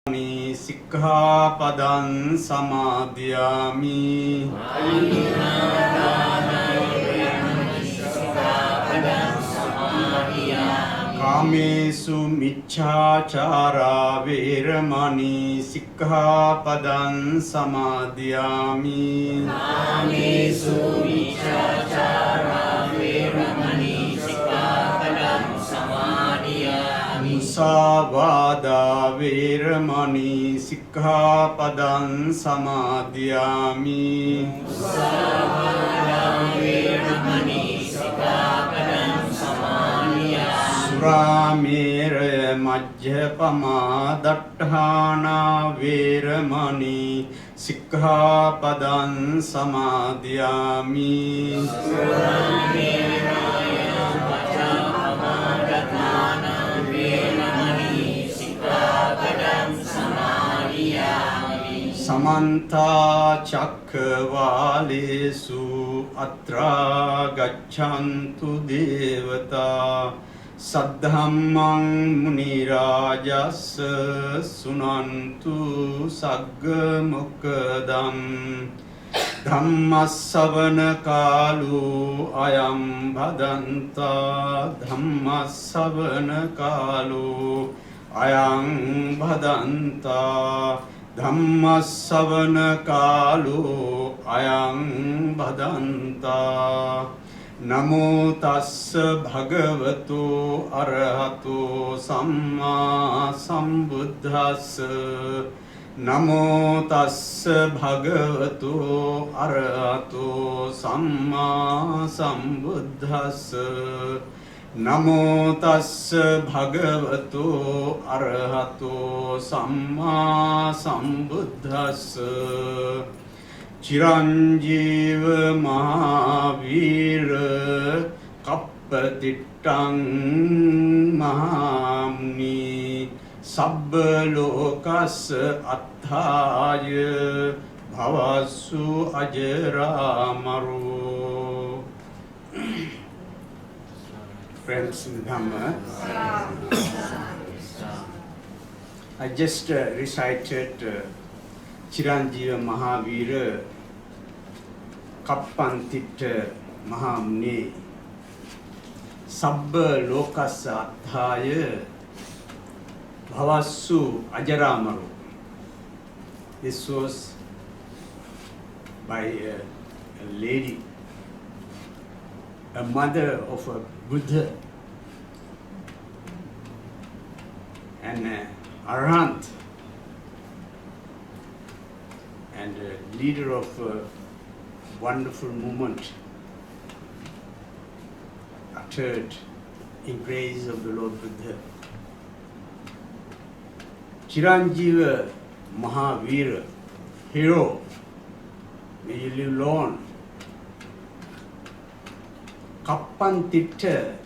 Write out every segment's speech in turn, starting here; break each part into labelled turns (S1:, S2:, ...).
S1: Sikkhapadam samadhyami. Kamesu miccācara veramani sikkhapadam samadhyami.
S2: Kamesu miccācara veramani sikkhapadam samadhyami.
S1: Musāvādā veramani sikkhapadam samadhyami.
S2: Musāvādā veramani sikkhapadam samadhyami.
S1: Suramēraya majjapamā daṭṭhāna veramani sikkhapadam samadhyami.
S2: Suramēraya majjapamā daṭṭhāna veramani sikkhapadam samadhyami.
S1: Samantā cakkavālesu atrā gacchantu devatā saddhammam munirājassa sunantu sagga mukkadam dhammasavana kālu ayam bhadantā dhammasavana kālu ayam bhadantā dhammasavana kālu ayam bhadantā. Namo tassa bhagavato arahato samma sambuddhassa. Namo tassa bhagavato arahato samma sambuddhassa. Namo tassa bhagavato arahato samma sambuddhassa. Chiranjeeva Mahavira Kappatittang Mahamuni Sabba Lokasa Atthaya Bhavasu Ajaramaru. Friends in Dhamma, I just recited Chiranjeeva Mahavira Kappantitta Mahamuni Sabba Lokasa Atthaya Bhavasu Ajaramaru. This was by a lady, a mother of a Buddha and an Arahant and a leader of a wonderful movement uttered in praise of the Lord Buddha. Chiranjeeva Mahavira, hero, may you live long. Kappantitta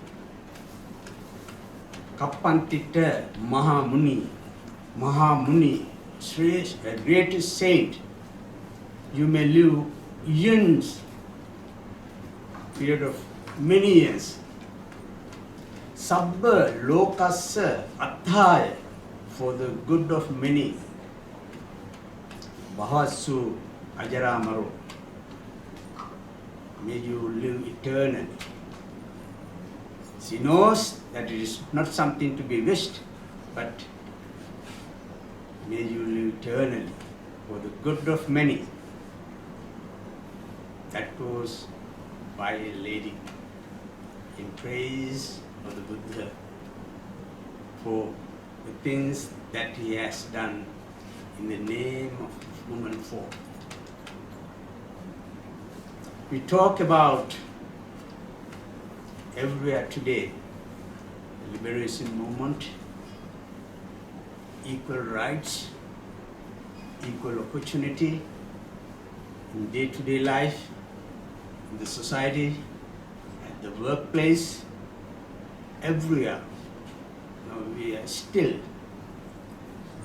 S1: Mahamuni, a greatest saint. You may live years, period of many years. Sabba lokasa atthaya, for the good of many. Bhavasu ajaramaru, may you live eternally. She knows that it is not something to be wished, but may you live eternally for the good of many. That was by a lady in praise of the Buddha for the things that he has done in the name of human form. We talk about everywhere today, the liberation movement, equal rights, equal opportunity in day-to-day life, in the society, at the workplace, everywhere. Now we are still,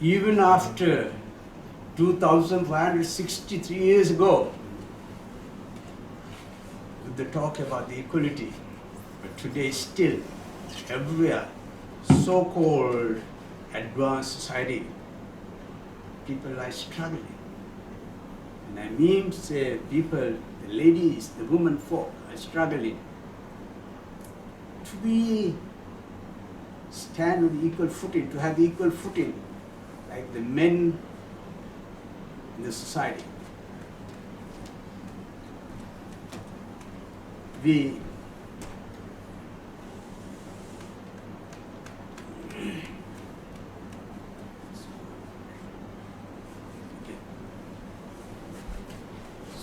S1: even after 2,563 years ago, with the talk about the equality, but today still, everywhere, so-called advanced society, people are struggling. And I mean to say people, the ladies, the women folk are struggling to be stand on equal footing, to have the equal footing like the men in the society. We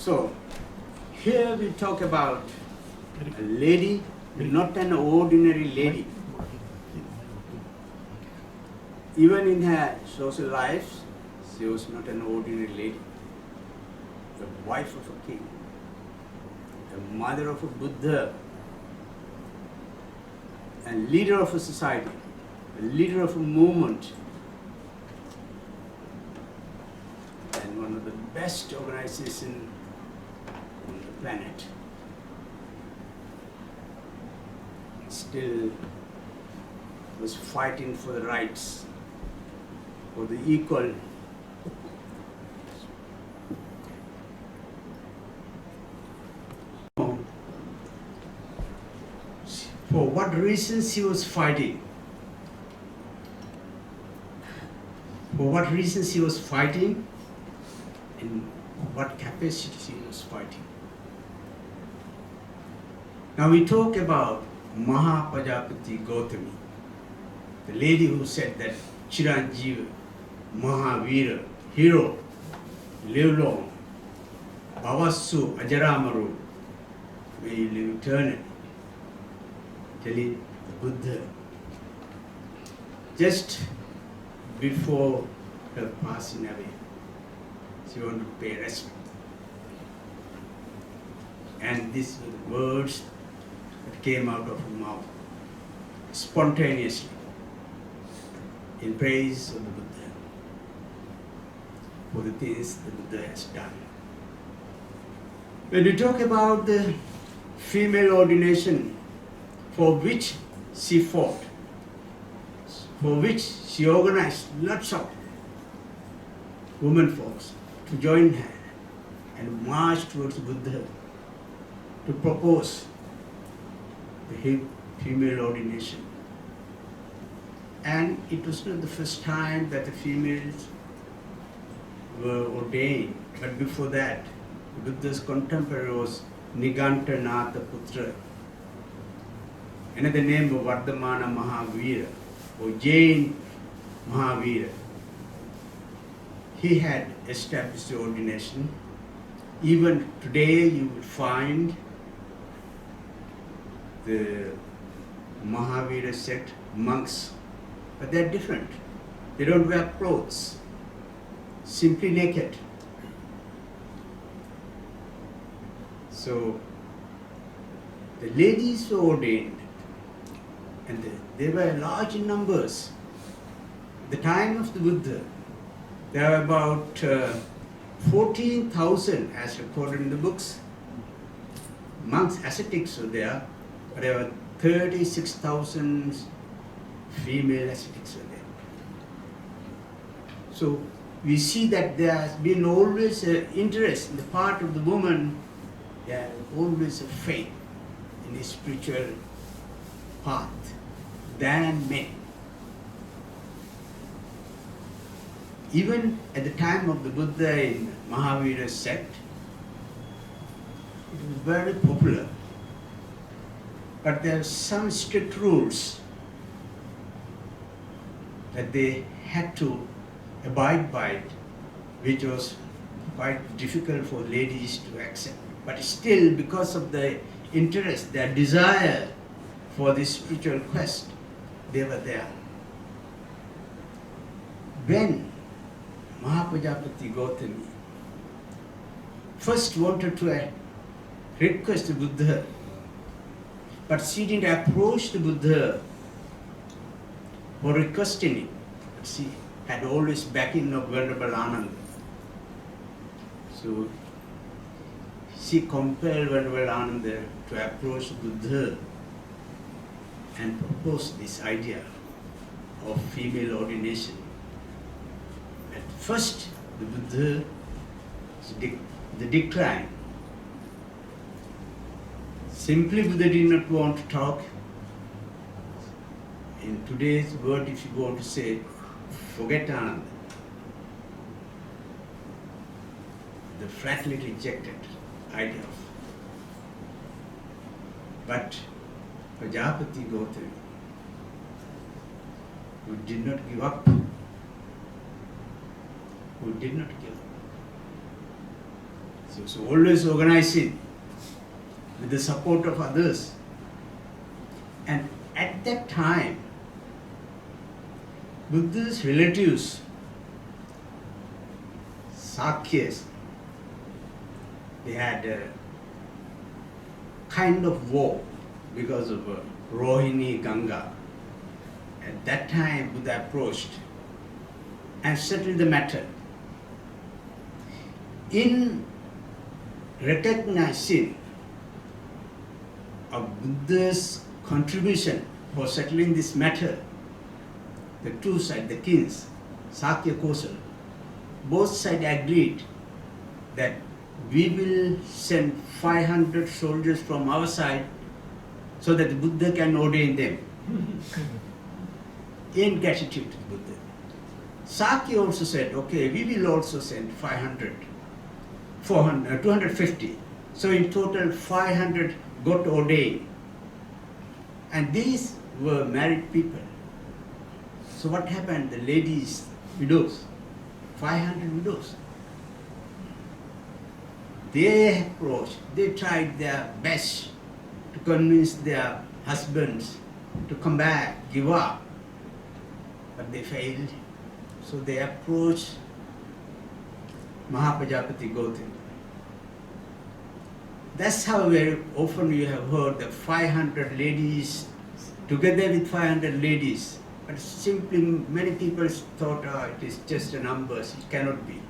S1: So, here we talk about a lady, not an ordinary lady. Even in her social life, she was not an ordinary lady. The wife of a king, the mother of a Buddha, and leader of a society, a leader of a movement, and one of the best organizations on the planet. Still was fighting for the rights, for the equal. For what reasons she was fighting? For what reasons she was fighting? In what capacity she was fighting? Now we talk about Maha Prajapati Gautami, the lady who said that Chiranjeev, Mahavira, hero, live long, Bhavassu Ajaramaru, may you live eternally, telling the Buddha just before her passing away. She wanted to pay respect. And these were the words that came out of her mouth spontaneously in praise of the Buddha for the things the Buddha has done. When we talk about the female ordination for which she fought, for which she organized lots of women folks to join her and march towards Buddha to propose the female ordination. And it was not the first time that the females were ordained, but before that, Buddha's contemporary was Nigantanatha Putra, another name of Vardhamana Mahavira or Jain Mahavira. He had established the ordination. Even today you will find the Mahavira sect monks, but they're different. They don't wear clothes, simply naked. So the ladies were ordained, and they were large in numbers. At the time of the Buddha, there were about 14,000 as recorded in the books. Monks, ascetics were there, but there were 36,000 female ascetics were there. So we see that there has been always an interest in the part of the woman, there always a faith in the spiritual path than men. Even at the time of the Buddha in Mahavira sect, it was very popular. But there are some strict rules that they had to abide by, which was quite difficult for ladies to accept. But still, because of the interest, their desire for this spiritual quest, they were there. When Mahaprajapati Gautami first wanted to request the Buddha, but she didn't approach the Buddha for requesting it. But she had always backing of Venerable Ananda. So she compelled Venerable Ananda to approach Buddha and propose this idea of female ordination. At first, the Buddha, the decline. Simply Buddha did not want to talk. In today's word, if you want to say, forget Ananda. The flatly rejected idea of. But Prajapati Gautami, who did not give up, So he was always organizing with the support of others. And at that time, Buddha's relatives, Sakyas, they had a kind of war because of Rohini Ganga. At that time, Buddha approached and settled the matter. In recognizing of Buddha's contribution for settling this matter, the two sides, the kings, Sakya Kosala, both sides agreed that we will send 500 soldiers from our side so that the Buddha can ordain them. In gratitude to the Buddha. Sakya also said, okay, we will also send 250. So in total 500 got ordained. And these were married people. So what happened? The ladies, widows, 500 widows. They approached, they tried their best to convince their husbands to come back, give up. But they failed. So they approached Maha Prajapati Gautami. That's how very often you have heard the 500 ladies together with 500 ladies. But simply many people thought, oh, it is just a number, it cannot be.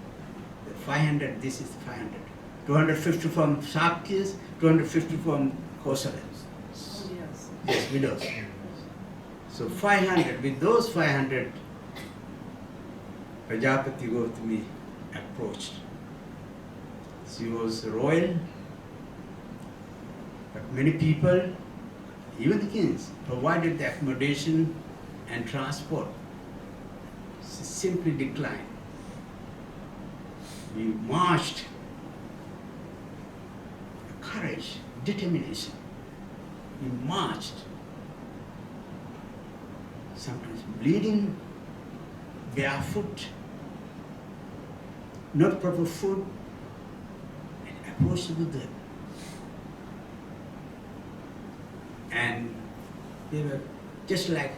S1: The 500, this is 500. 250 from Sakyas, 250 from Kosalans. Yes, widows. So 500, with those 500, Prajapati Gautami approached. She was royal, but many people, even the kings, provided the accommodation and transport. She simply declined. We marched, courage, determination. We marched, sometimes bleeding, barefoot, not proper food, and approached the Buddha. And they were just like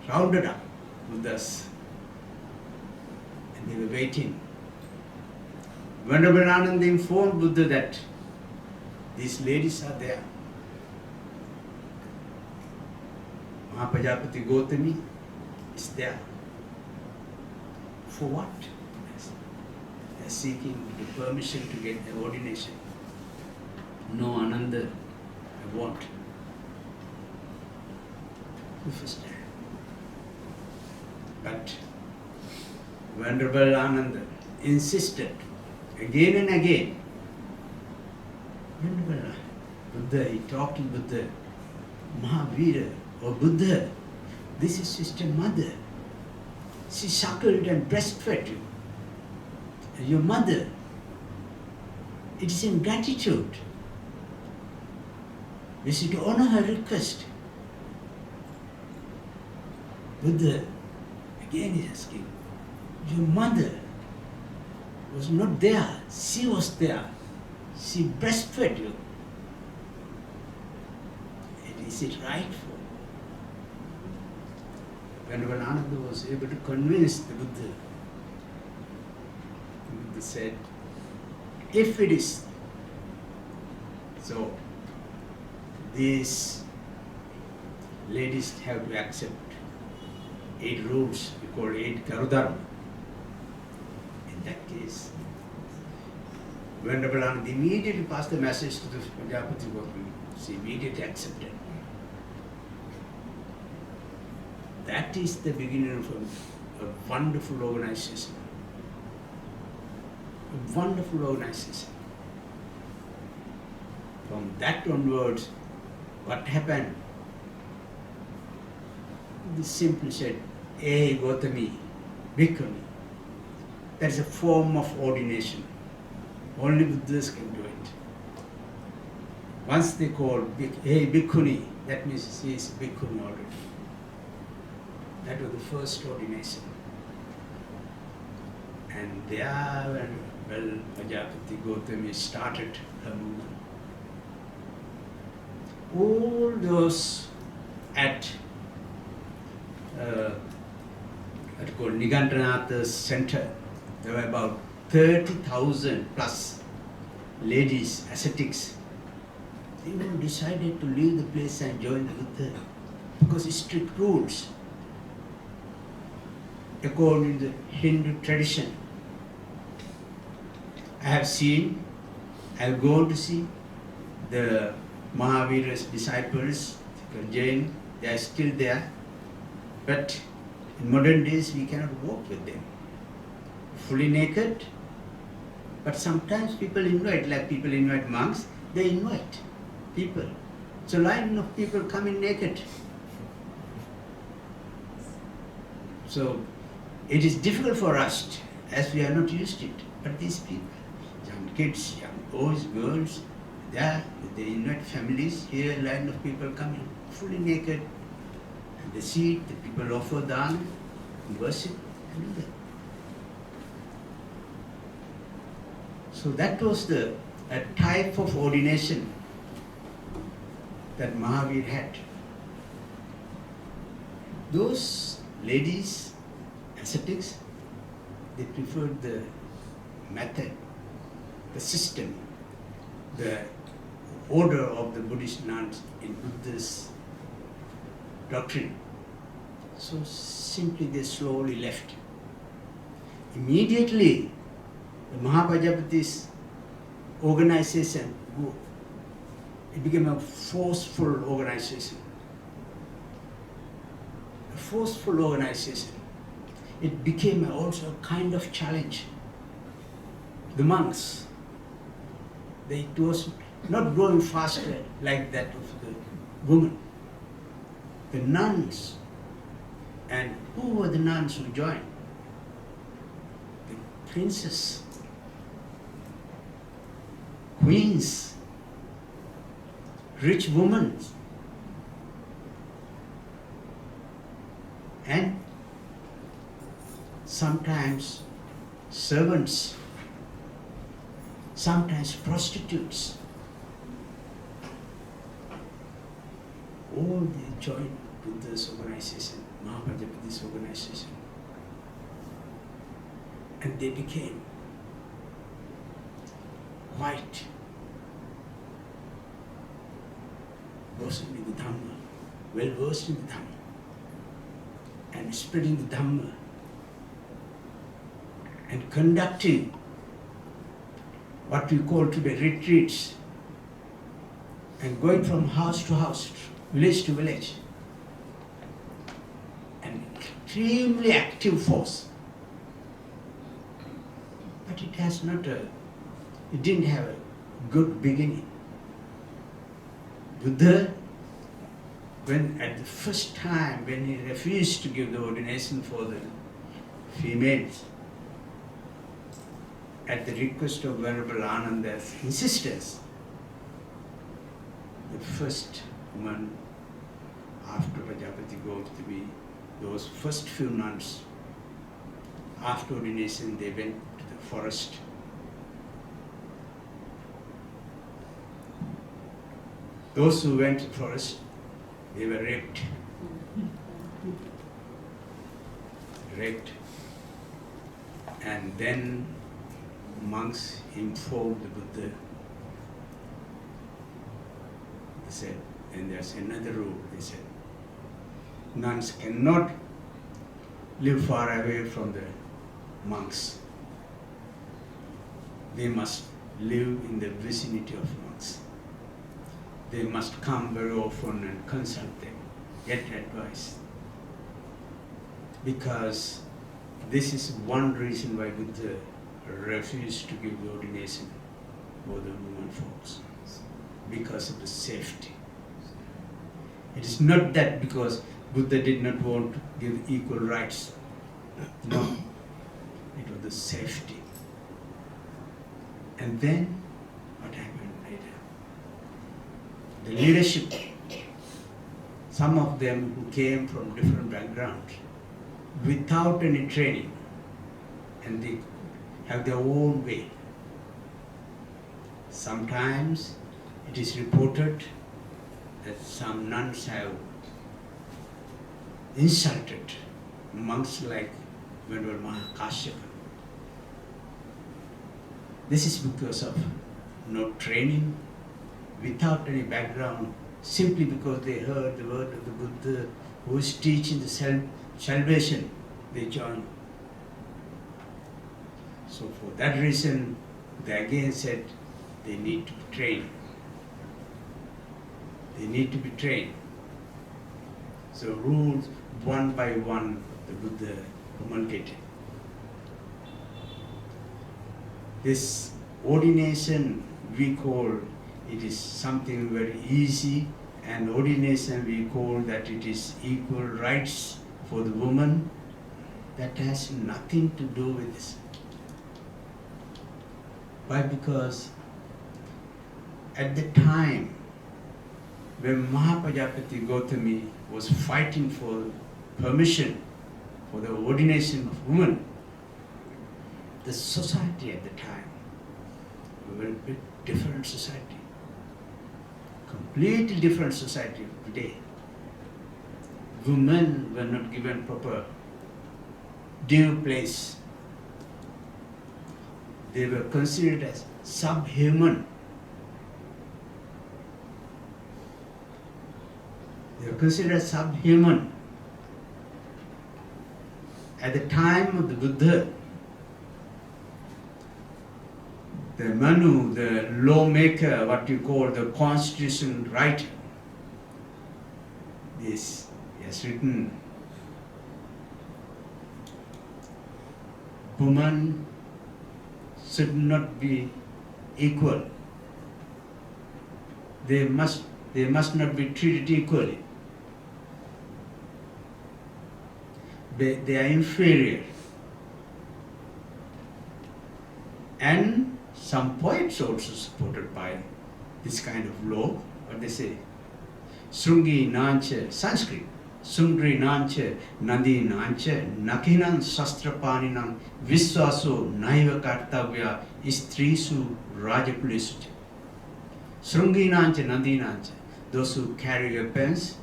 S1: rounded up with us. And they were waiting. Venerable Ananda informed Buddha that these ladies are there. Maha Prajapati Gautami is there. For what? They are seeking the permission to get the ordination. No, Ananda, I want. But Venerable Ananda insisted again and again. Venerable Buddha, he talked to Buddha, Mahavira, or Buddha, this is Sister Mother. She suckled and breastfed you. Your mother. It is in gratitude. We should honor her request. Buddha again is asking, your mother was not there, she was there. She breastfed you. And is it right for? Venerable Ananda was able to convince the Buddha. The Buddha said, if it is so, these ladies have to accept 8 rules, we call 8 Garudharma. In that case, Venerable Ananda immediately passed the message to the Prajapati Gautami. She immediately accepted. That is the beginning of a wonderful organization. A wonderful organization. From that onwards, what happened? They simply said, "Hey Gautami, Bhikkhuni." That is a form of ordination. Only Buddhists can do it. Once they call, "Hey Bhikkhuni," that means she is Bhikkhuni already. That was the first ordination. And there, when Prajapati Gautami started her movement, all those at called Nigantanatha's center, there were about 30,000 plus ladies, ascetics. They all decided to leave the place and join the Buddha because it's strict rules. According to the Hindu tradition, I have gone to see the Mahavira's disciples, Jain, they are still there. But in modern days, we cannot walk with them. Fully naked. But sometimes people invite, like people invite monks, they invite people. So line of people come in naked. So it is difficult for us as we are not used to it. But these people, young kids, young boys, girls, they invite families. Here a line of people come in fully naked. And they see the people offer dana, worship, and do that. So that was a type of ordination that Mahavir had. Those ladies, ascetics, they preferred the method, the system, the order of the Buddhist nuns in Buddhist doctrine. So simply they slowly left. Immediately, the Mahapajapati's organization, it became a forceful organization. A forceful organization. It became also a kind of challenge. The monks, it was not growing faster like that of the women. The nuns, and who were the nuns who joined? The princes, queens, rich women, and sometimes servants, sometimes prostitutes. All they joined Buddha's organization, Mahapajapati's organization. And they became quite versed in the Dhamma, well versed in the Dhamma, and spreading the Dhamma, and conducting what we call today retreats, and going from house to house, village to village. An extremely active force. But it didn't have a good beginning. Buddha, at the first time when he refused to give the ordination for the females, at the request of Venerable Ananda's insistence, the first woman after Prajapati Gautami, those first few nuns, after ordination they went to the forest. Those who went to the forest, they were raped. And then monks informed the Buddha. They said, and there's another rule, they said, nuns cannot live far away from the monks. They must live in the vicinity of monks. They must come very often and consult them, get advice. Because this is one reason why Buddha refused to give the ordination for the women folks because of the safety. It is not that because Buddha did not want to give equal rights. No, it was the safety. And then, what happened later? The leadership, some of them who came from different backgrounds, without any training, and they have their own way. Sometimes it is reported that some nuns have insulted monks like Venerable Maha. This is because of no training, without any background, simply because they heard the word of the Buddha who is teaching the salvation, they joined. So for that reason, they again said they need to be trained. They need to be trained. So rules one by one the Buddha promulgated. This ordination we call it is something very easy, and ordination we call that it is equal rights for the woman. That has nothing to do with this. Why? Because at the time when Mahapajapati Gautami was fighting for permission for the ordination of women, the society at the time was a very bit different society. Completely different society of today. Women were not given proper due place. They were considered as subhuman. They were considered subhuman. At the time of the Buddha, the Manu, the lawmaker, what you call the constitution writer, this he has written, women should not be equal. They must not be treated equally. They are inferior. And some poets also supported by this kind of law, what they say, Srungi Nancha, Sanskrit, Sundri Nancha, Nadi Nancha, Nakinan Sastrapaninam, Viswaso, Naiva Kartavya, Istrisu, Rajapulisucha. Srungi Nancha, Nadi Nancha, those who carry weapons,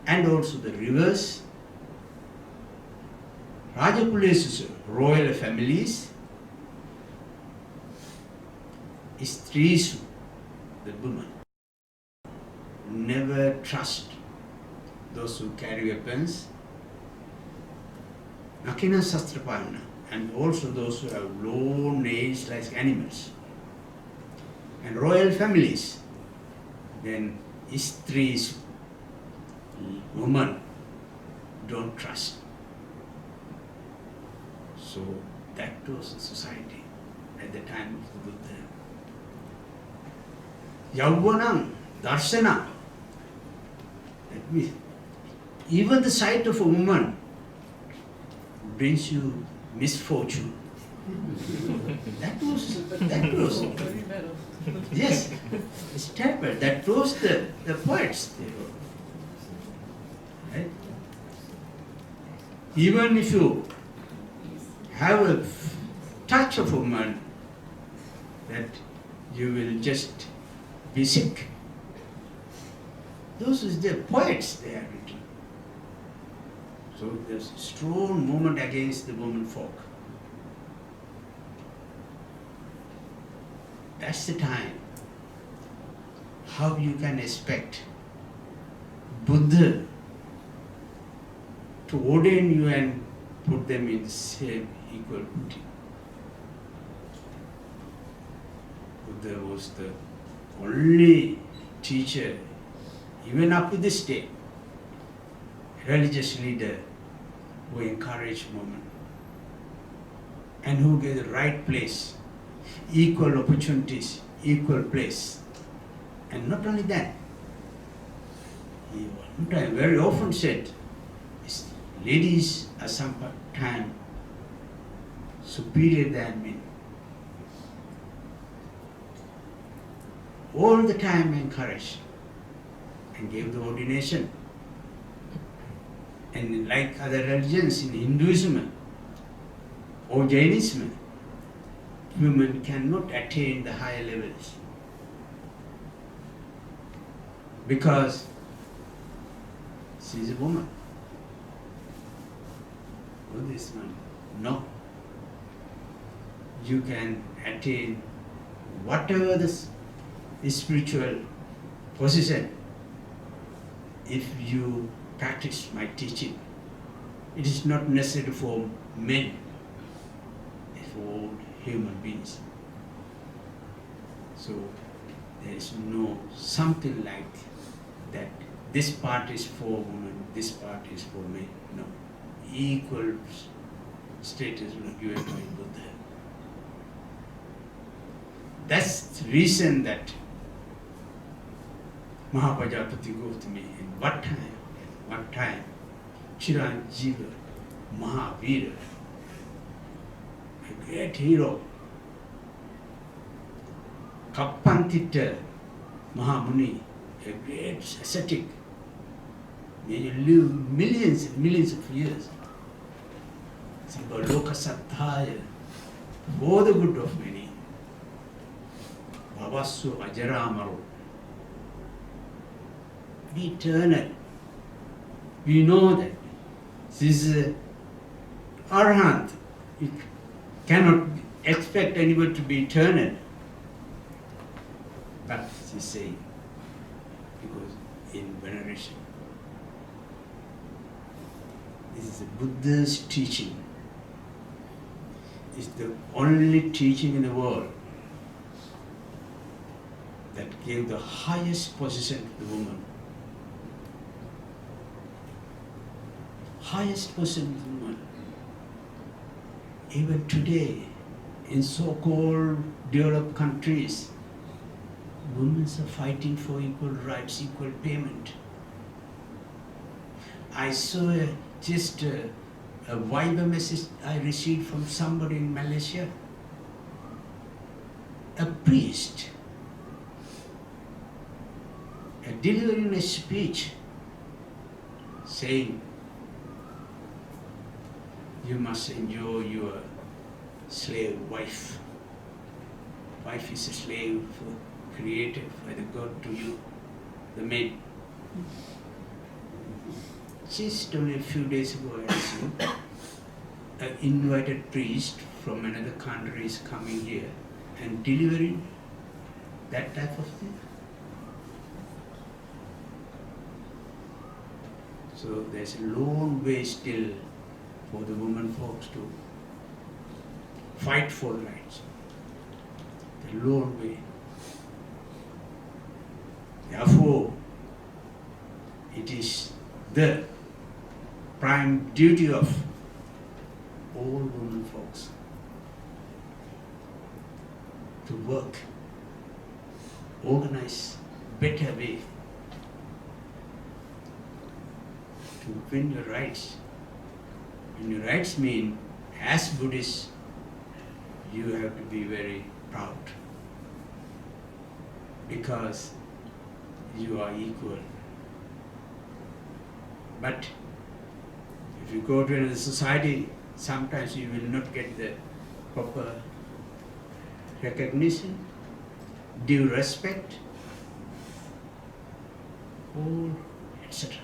S1: and also the rivers, Rajapulisucha, royal families, Istrisu, the woman. Never trust those who carry weapons. Nakina Sastrapana, and also those who have long nails like animals. And royal families. Then Istrisu, woman, don't trust. So that was the society at the time of the Buddha. Yauvanam, Darshana. That means even the sight of a woman brings you misfortune. That was yes, it's terrible. That was the poets they wrote. Right? Even if you have a touch of a woman, that you will just be sick. Those are the poets they have written. So there's a strong movement against the women folk. That's the time. How you can expect Buddha to ordain you and put them in the same equal footing? Buddha was the only teacher, even up to this day, religious leader who encouraged women. and who get the right place, equal opportunities, equal place. And not only that, he one time very often said, ladies are sometimes superior than men. All the time encouraged and gave the ordination. And like other religions in Hinduism or Jainism, women cannot attain the higher levels because she is a woman. This one, no. You can attain whatever the spiritual position if you practice my teaching. It is not necessary for men, it's for all human beings. So there is no something like that. This part is for women, this part is for men. No. Equal status was given by Buddha. That's the reason that Maha Prajapati goes to me. In what time? Chiranjiva, Mahavira, a great hero, Kappantita Mahamuni, a great ascetic, may live millions and millions of years. Loka Sattaya, for the good of many. Bhavasu Ajaramaru. Eternal. We know that this is Arhat. You cannot expect anyone to be eternal. But she's saying, because in veneration, this is the Buddha's teaching. It's the only teaching in the world that gave the highest position to the woman. Highest position to the woman. Even today, in so-called developed countries, women are fighting for equal rights, equal payment. I saw just a Viber message I received from somebody in Malaysia. A priest delivering a speech saying, you must enjoy your slave wife. Wife is a slave created by the God to you, the maid. Just only a few days ago I saw an invited priest from another country is coming here and delivering that type of thing. So there's a long way still for the women folks to fight for rights. The long way. Therefore, it is the prime duty of all women folks to work, organize better way to win your rights. And your rights mean, as Buddhists, you have to be very proud because you are equal. But if you go to another society, sometimes you will not get the proper recognition, due respect, all, etc.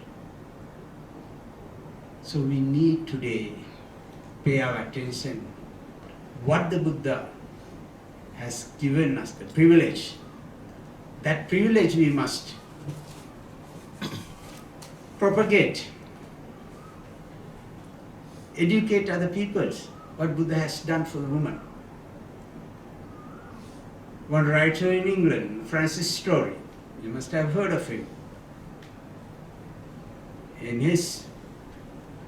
S1: So we need today pay our attention what the Buddha has given us, the privilege. That privilege we must propagate, educate other peoples, what Buddha has done for the woman. One writer in England, Francis Story, you must have heard of him. In his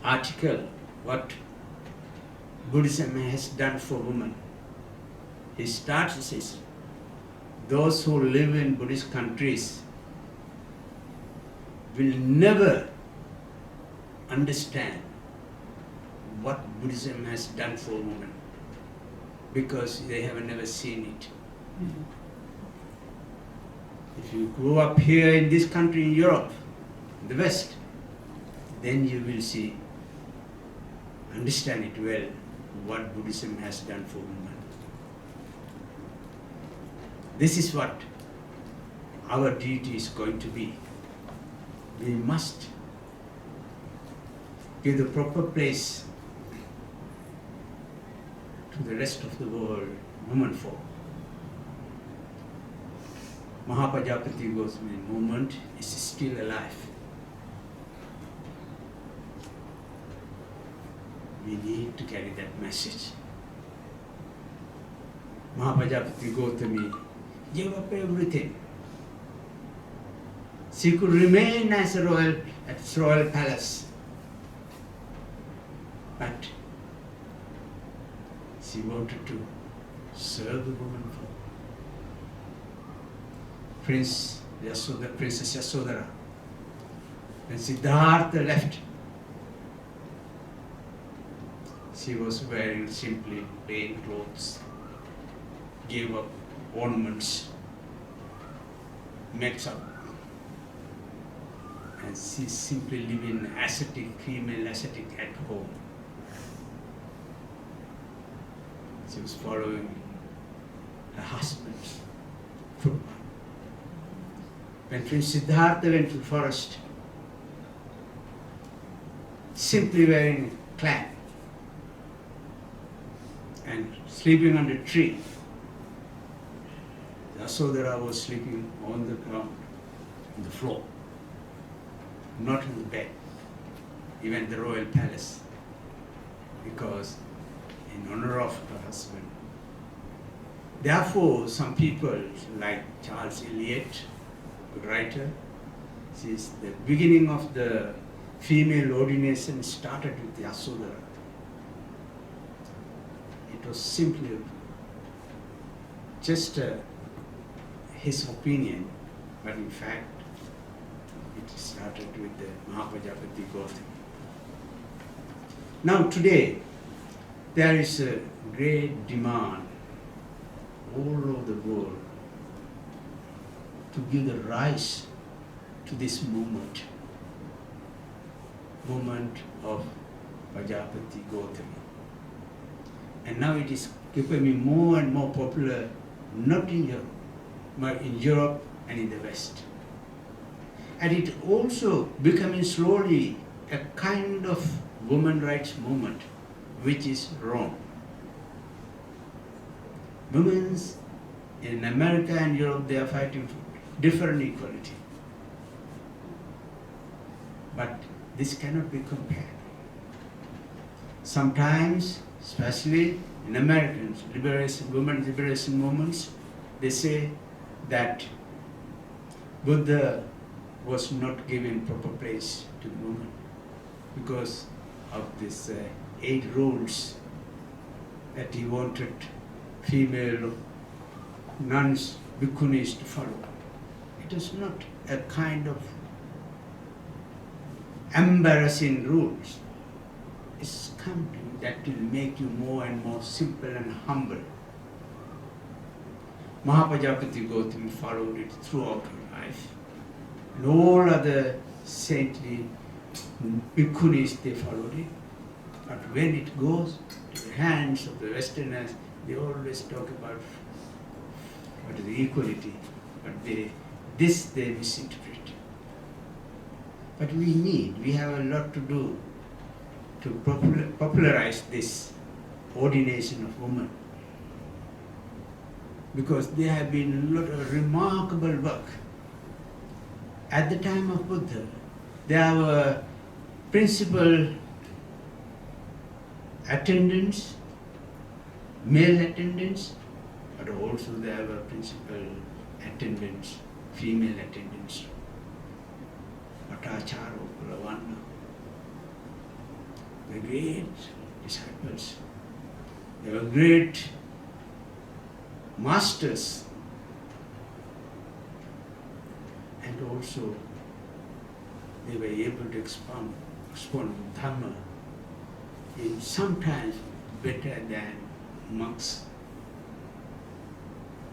S1: article, what Buddhism has done for women. He starts says, those who live in Buddhist countries will never understand what Buddhism has done for women because they have never seen it. If you grow up here in this country, in Europe, in the West, then you will see, understand it well, what Buddhism has done for women. This is what our duty is going to be. We must give the proper place to the rest of the world, women folk. Maha Goswami movement is still alive. We need to carry that message. Maha Goswami gave up everything. She could remain as a royal at its royal palace, but she wanted to serve the woman folk. Princess Yasodhara, when Siddhartha left, she was wearing simply plain clothes, gave up ornaments, makes up, and she simply living ascetic, female ascetic at home. She was following her husband's footpath. When Prince Siddhartha went to the forest, simply wearing a cloak and sleeping under a tree, Yasodhara was sleeping on the ground, on the floor, not in the bed, even the royal palace, because in honor of her husband. Therefore, some people like Charles Eliot, the writer, says the beginning of the female ordination started with Yasodhara. It was simply just his opinion, but in fact, it started with the Mahapajapati Gautam. Now today, there is a great demand all over the world to give the rise to this movement of Pajapati Gautami. And now it is becoming more and more popular, not in Europe, but in Europe and in the West. And it also becoming slowly a kind of women's rights movement, which is wrong. Women in America and Europe, they are fighting for different equality. But this cannot be compared. Sometimes, especially in American women's liberation movements, they say that Buddha was not given proper place to the woman because of this 8 rules that he wanted female nuns, Bhikkhunis to follow. It is not a kind of embarrassing rules. It's something that will make you more and more simple and humble. Mahapajapati Gautami followed it throughout her life. And all other saintly Bhikkhunis, they followed it. But when it goes to the hands of the Westerners, they always talk about what is equality, but they misinterpret. But we have a lot to do to popularize this ordination of women, because there have been a lot of remarkable work. At the time of Buddha, there were principal attendants, male attendants, but also there were principal attendants, female attendants. Bhattacharya, Kulavanna, the great disciples They were great masters, and also they were able to expound Dhamma in sometimes better than monks.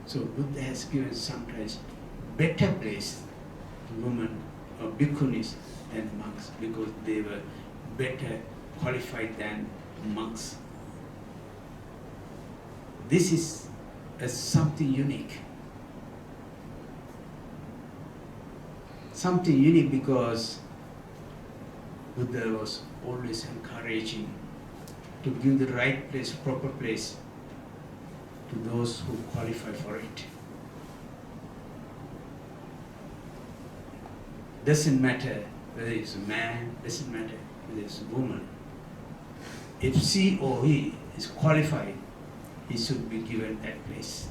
S1: So Buddha has given sometimes better place to women or Bhikkhunis than monks, because they were better qualified than monks. This is something unique. Something unique because Buddha was always encouraging to give the right place, proper place to those who qualify for it. Doesn't matter whether it's a man, doesn't matter whether it's a woman. If she or he is qualified, he should be given that place.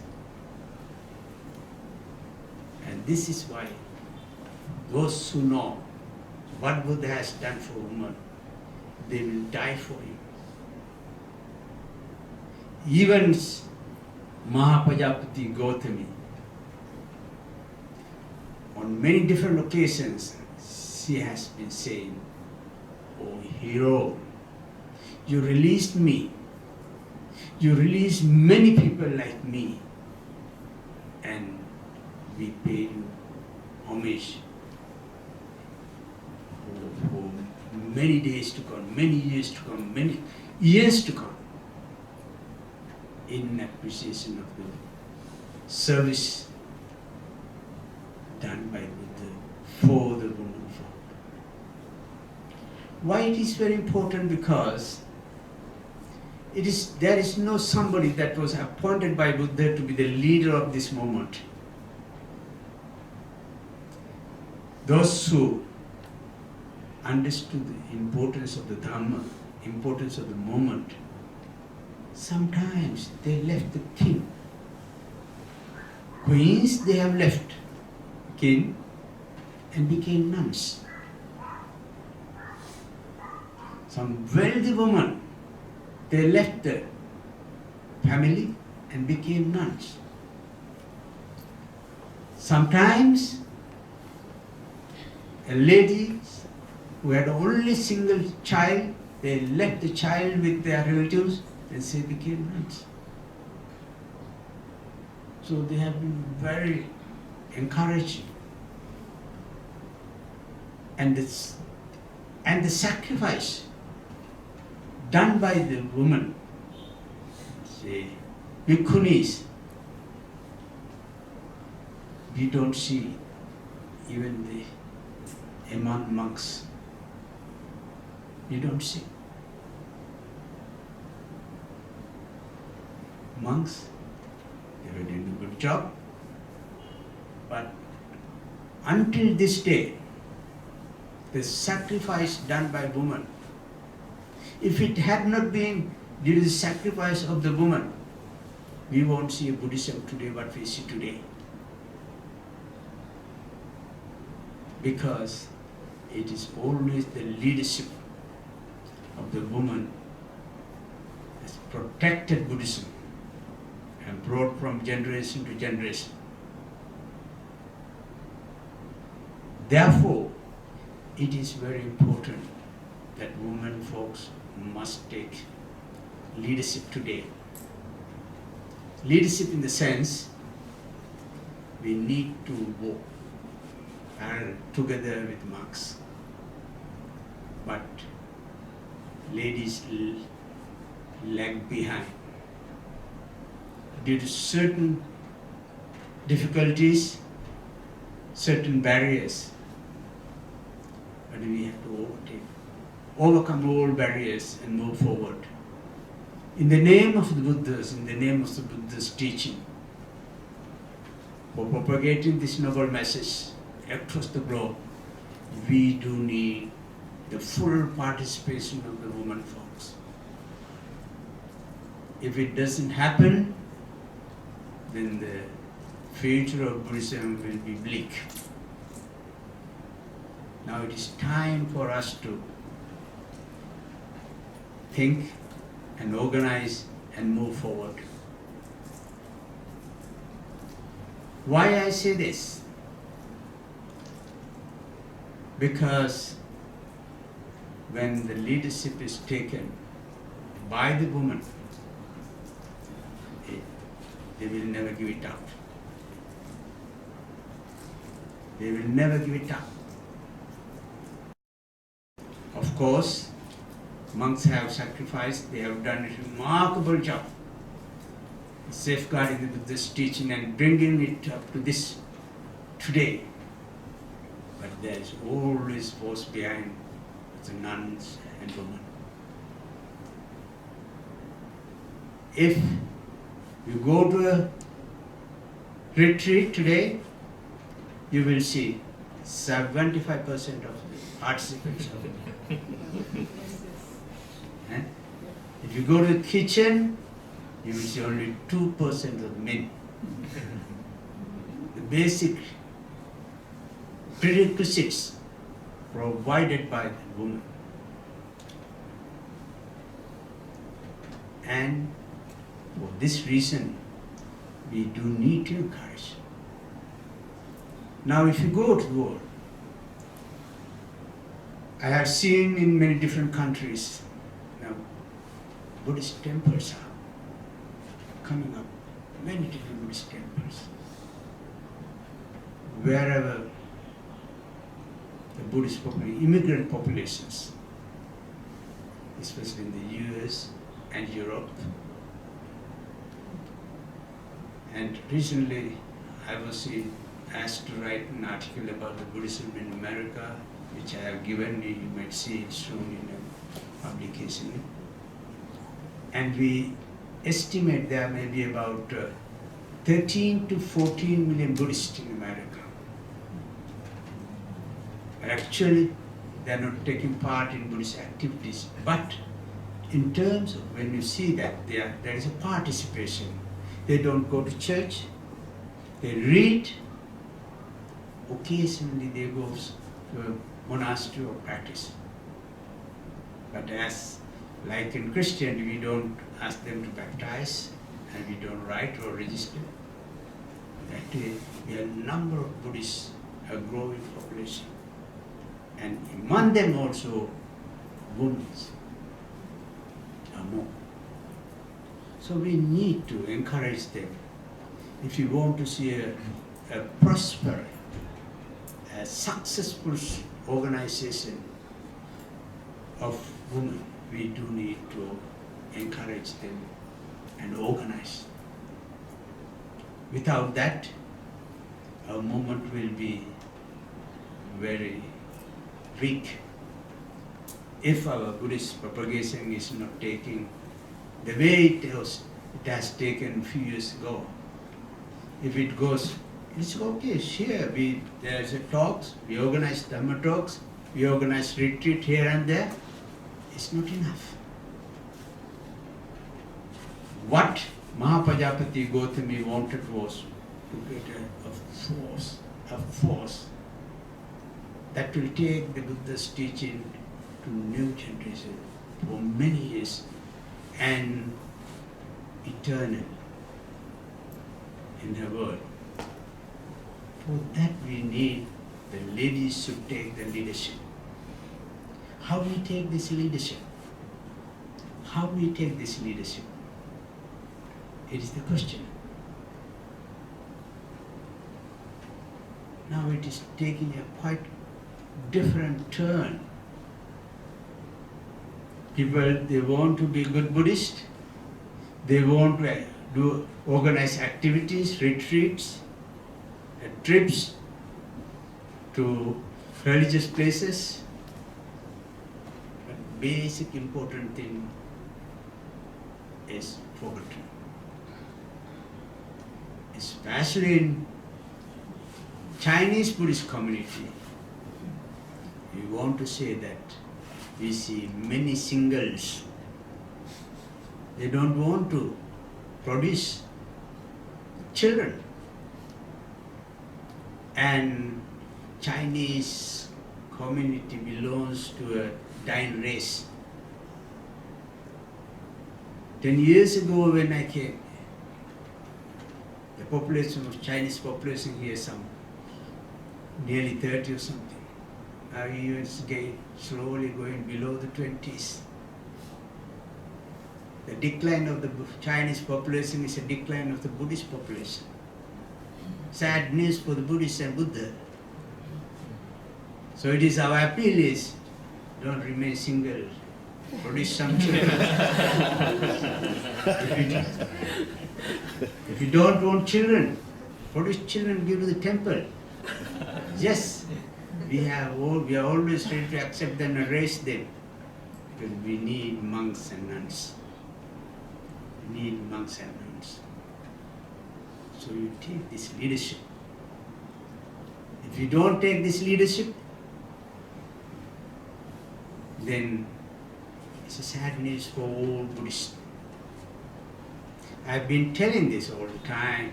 S1: And this is why those who know what Buddha has done for women, they will die for him. Even Maha Gautami, on many different occasions, she has been saying, "Oh hero, you released me. You released many people like me, and we pay you homage for many days to come, many years to come, many years to come, in appreciation of the service done by Buddha for the woman folk." Why it is very important? Because there is no somebody that was appointed by Buddha to be the leader of this moment. Those who understood the importance of the Dhamma, importance of the moment, sometimes they left the king. Queens, they have left king and became nuns. Some wealthy woman, they left the family and became nuns. Sometimes a lady who had only single child, they left the child with their relatives and they became nuns. So they have been very encouraging. And the sacrifice done by the woman, say, Bhikkhunis, we don't see even among monks. You don't see. Monks, they were doing a good job, but until this day, the sacrifice done by woman, if it had not been due to the sacrifice of the woman, we won't see a Buddhism today what we see today. Because it is always the leadership of the woman has protected Buddhism and brought from generation to generation. Therefore, it is very important that women folks must take leadership today. Leadership in the sense we need to walk together with monks. But ladies lag behind due to certain difficulties, certain barriers. But we have to overcome all barriers and move forward. In the name of the Buddhas, in the name of the Buddha's teaching, for propagating this noble message across the globe, we do need the full participation of the women folks. If it doesn't happen, then the future of Buddhism will be bleak. Now it is time for us to think and organize and move forward. Why I say this? Because when the leadership is taken by the woman, they will never give it up. They will never give it up. Of course, monks have sacrificed, they have done a remarkable job safeguarding the Buddhist teaching and bringing it up to this today. But there is always force behind the nuns and women. If you go to a retreat today, you will see 75% of the participants are women. Eh? If you go to the kitchen, you will see only 2% of men. The basic prerequisites provided by the woman. And for this reason, we do need to encourage. Now, if you go to the world, I have seen in many different countries, now Buddhist temples are coming up, many different Buddhist temples. Wherever the Buddhist immigrant populations, especially in the US and Europe. And recently I was asked to write an article about the Buddhism in America, which I have given. You might see it soon in a publication. And we estimate there may be about 13 to 14 million Buddhists in America. Actually, they are not taking part in Buddhist activities, but in terms of when you see that there is a participation. They don't go to church, they read, occasionally they go to a monastery or practice. But as like in Christianity, we don't ask them to baptize and we don't write or register. That we have a number of Buddhists, a growing population. And among them also, women are more. So we need to encourage them. If you want to see a prosperous, a successful organization of women, we do need to encourage them and organize. Without that, our movement will be very weak. If our Buddhist propagation is not taking the way it has taken a few years ago, if it goes, it's okay. Here there's a talks, we organize Dhamma talks, we organize retreat here and there. It's not enough. What Mahapajapati Gautami wanted was to get a force that will take the Buddha's teaching to new generation for many years and eternal in the world. For that we need the ladies to take the leadership. How we take this leadership? How we take this leadership? It is the question. Now it is taking a quite different turn. People, they want to be good Buddhist. They want to organize activities, retreats, trips to religious places. But basic important thing is forgotten. Especially in Chinese Buddhist community, we want to say that we see many singles. They don't want to produce children. And Chinese community belongs to a dying race. 10 years ago when I came, the population of Chinese population here some nearly 30 or something. Now it's slowly going below the 20s. The decline of the Chinese population is a decline of the Buddhist population. Sad news for the Buddhists and Buddha. So it is our appeal is, don't remain single. Produce some children. If you don't want children, produce children, give to the temple. Yes, we are always ready to accept them and raise them. Because we need monks and nuns. We need monks and nuns. So you take this leadership. If you don't take this leadership, then it's a sad news for all Buddhists. I've been telling this all the time,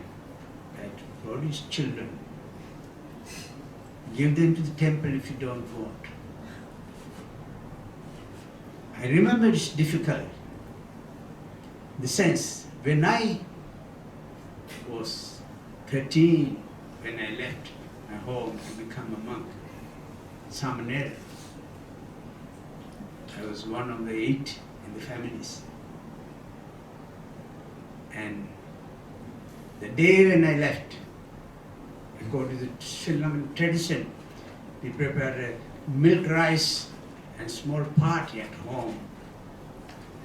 S1: that produce children. Give them to the temple if you don't want. I remember it's difficult. In the sense, when I was 13, when I left my home to become a monk, Samaneri, I was one of the 8 in the families. And the day when I left, according to the Sri Lankan tradition, we prepared a milk rice and small party at home.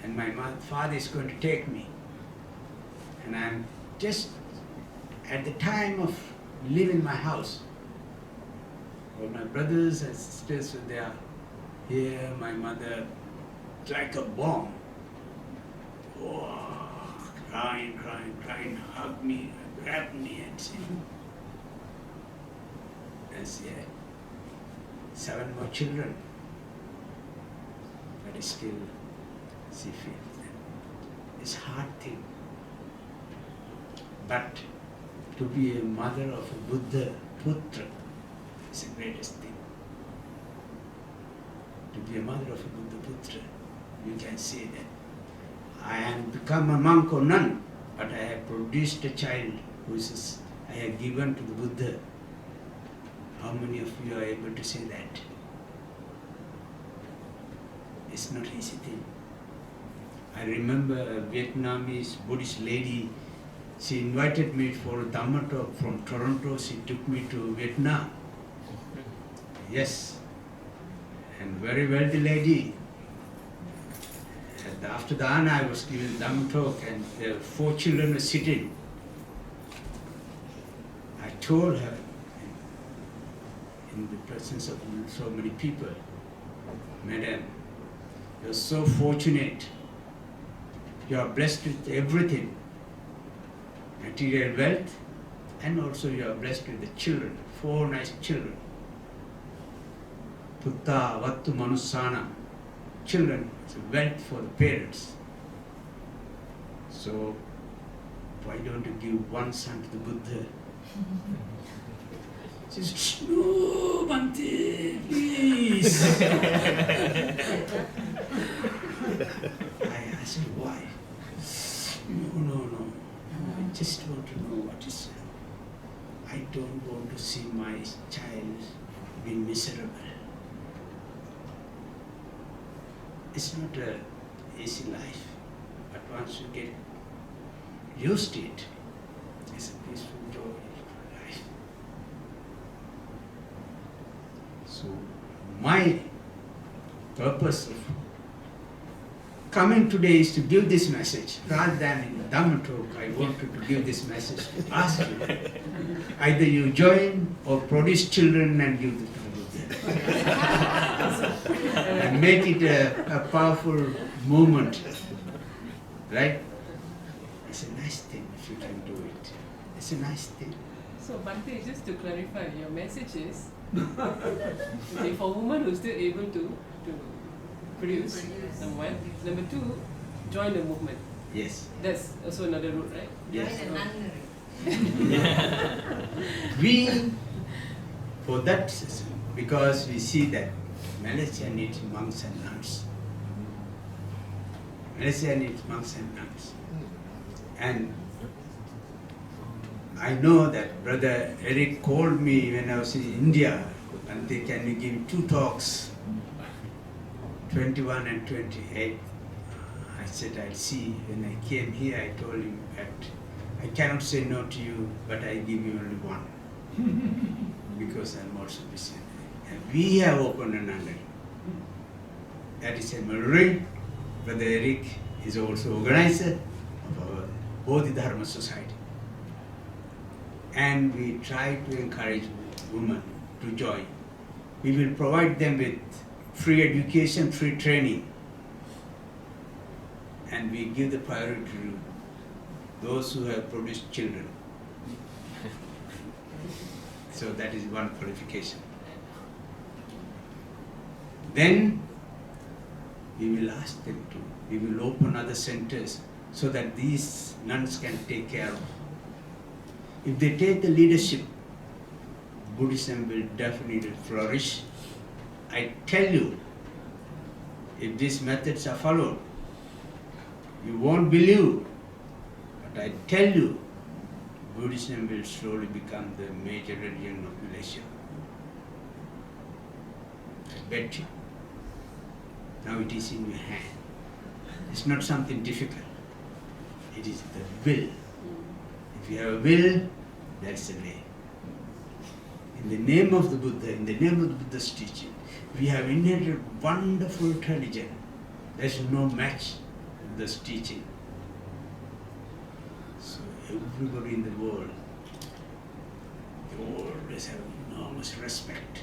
S1: And my father is going to take me. And I'm just at the time of leaving my house. All my brothers and sisters were there. Here, my mother, like a bomb. Oh, crying, hug me, grab me and say, that's 7 more children. But still, she feels them. It's a hard thing. But to be a mother of a Buddha Putra is the greatest thing. To be a mother of a Buddha Putra, you can say that I have become a monk or nun, but I have produced a child who I have given to the Buddha. How many of you are able to say that? It's not an easy thing. I remember a Vietnamese Buddhist lady, she invited me for a Dhamma talk from Toronto. She took me to Vietnam. Yes. And very wealthy lady. And after the Anna, I was giving Dhamma talk and the 4 children were sitting. I told her in the presence of so many people, Madam, you're so fortunate. You are blessed with everything, material wealth, and also you are blessed with the children, 4 nice children. Putta vattu manusana. Children, it's a wealth for the parents. So, why don't you give one son to the Buddha? She says, no, Bhante, please. I asked her why. No. I just want to know what is. I don't want to see my child be miserable. It's not an easy life, but once you get used to it, it's a peaceful, joyful life. So my purpose of coming today is to give this message. Rather than in the Dhamma talk, I wanted to give this message to ask you. Either you join or produce children and give them to the Buddha. And make it a powerful movement. Right? It's a nice thing if you can do it. It's a nice thing.
S3: So Bhante, just to clarify, your message is okay, for women who are still able to produce, number 1. Number 2, join the movement.
S1: Yes.
S3: That's also another route, right?
S1: Yes.
S4: Join a nunnery.
S1: We, for that, because we see that Malaysia needs monks and nuns. Malaysian is monks and nuns. And I know that Brother Eric called me when I was in India, and they can you give 2 talks, 21 and 28. I said, I'll see. When I came here, I told him that I cannot say no to you, but I give you only one. Because I'm also busy. And we have opened another. That is a Madurai. Brother Eric is also organizer of our Bodhidharma Society. And we try to encourage women to join. We will provide them with free education, free training. And we give the priority to those who have produced children. So that is one qualification. Then we will ask them to, we will open other centers so that these nuns can take care of. If they take the leadership, Buddhism will definitely flourish. I tell you, if these methods are followed, you won't believe, but I tell you, Buddhism will slowly become the major religion of Malaysia. I bet you. Now it is in your hand. It's not something difficult. It is the will. If you have a will, that's the way. In the name of the Buddha, in the name of the Buddha's teaching, we have inherited wonderful tradition. There's no match with this teaching. So everybody in the world, they always have enormous respect